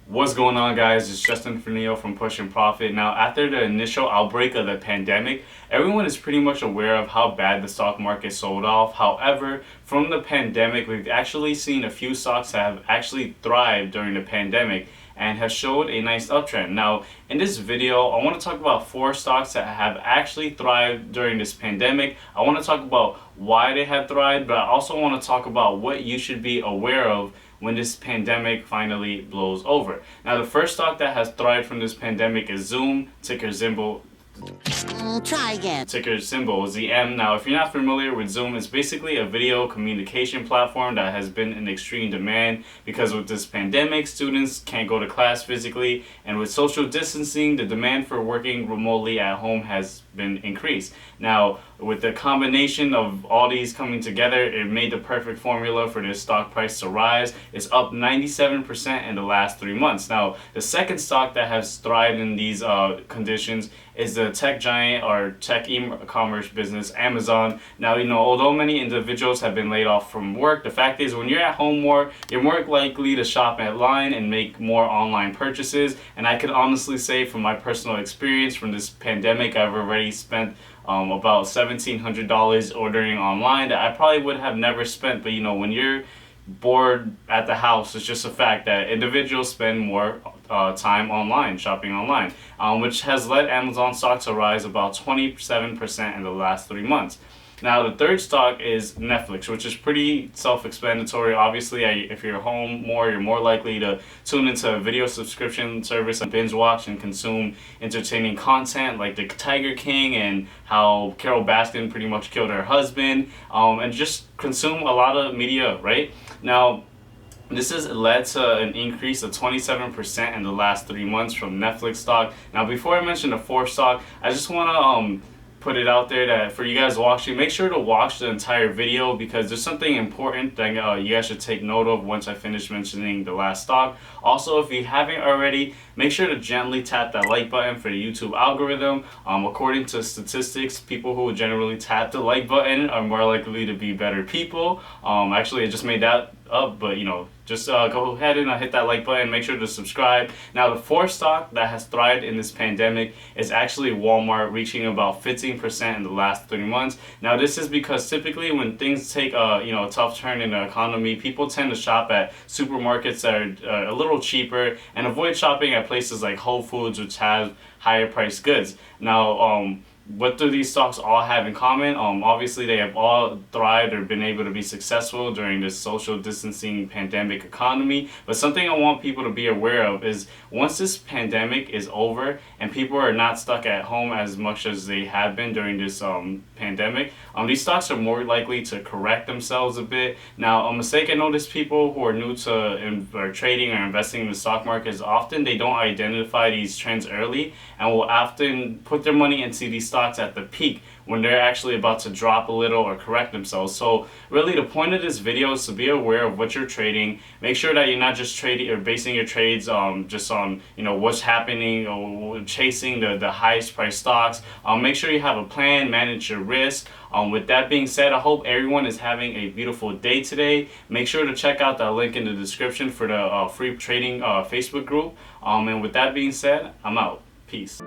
What's going on, guys? It's Justin Fernillo from Pushing Profit. Now, after the initial outbreak of the pandemic, everyone is pretty much aware of how bad the stock market sold off. However, from the pandemic, we've actually seen a few stocks that have actually thrived during the pandemic and have showed a nice uptrend. Now, in this video, I want to talk about 4 stocks that have actually thrived during this pandemic. I want to talk about why they have thrived, but I also want to talk about what you should be aware of when this pandemic finally blows over. Now, the first stock that has thrived from this pandemic is Zoom, ticker symbol. Try again. Ticker symbol ZM. Now, if you're not familiar with Zoom, it's basically a video communication platform that has been in extreme demand because with this pandemic, students can't go to class physically, and with social distancing, the demand for working remotely at home has been increased. Now, with the combination of all these coming together, it made the perfect formula for this stock price to rise. It's up 97% in the last 3 months. Now, the second stock that has thrived in these conditions is the tech giant or tech e-commerce business, Amazon. Now, although many individuals have been laid off from work, the fact is when you're at home more, you're more likely to shop online and make more online purchases. And I could honestly say from my personal experience from this pandemic, I've already spent about $1,700 ordering online that I probably would have never spent. But when you're bored at the house, it's just a fact that individuals spend more time online, shopping online, which has led Amazon stock to rise about 27% in the last 3 months. Now, the third stock is Netflix, which is pretty self-explanatory. Obviously, if you're home more, you're more likely to tune into a video subscription service and binge watch and consume entertaining content like the Tiger King and how Carol Baskin pretty much killed her husband, and just consume a lot of media, right? Now, this has led to an increase of 27% in the last 3 months from Netflix stock. Now, before I mention the fourth stock, I just want to put it out there that for you guys watching, make sure to watch the entire video because there's something important that you guys should take note of once I finish mentioning the last stock. Also, if you haven't already, make sure to gently tap that like button for the YouTube algorithm. According to statistics, people who generally tap the like button are more likely to be better people. Actually, I just made that up, but just go ahead and hit that like button. Make sure to subscribe. Now, the fourth stock that has thrived in this pandemic is actually Walmart, reaching about 15% in the last 3 months. Now, this is because typically when things take a tough turn in the economy, people tend to shop at supermarkets that are a little cheaper and avoid shopping at places like Whole Foods, which have higher priced goods. Now, what do these stocks all have in common? Obviously, they have all thrived or been able to be successful during this social distancing pandemic economy. But something I want people to be aware of is once this pandemic is over and people are not stuck at home as much as they have been during this pandemic, these stocks are more likely to correct themselves a bit. Now, a mistake I notice people who are new to trading or investing in the stock market is often they don't identify these trends early and will often put their money into these stocks at the peak when they're actually about to drop a little or correct themselves. So really the point of this video is to be aware of what you're trading. Make sure that you're not just trading or basing your trades just on what's happening or chasing the highest price stocks. Make sure you have a plan, manage your risk. With that being said, I hope everyone is having a beautiful day today. Make sure to check out that link in the description for the free trading Facebook group. And with that being said, I'm out. Peace.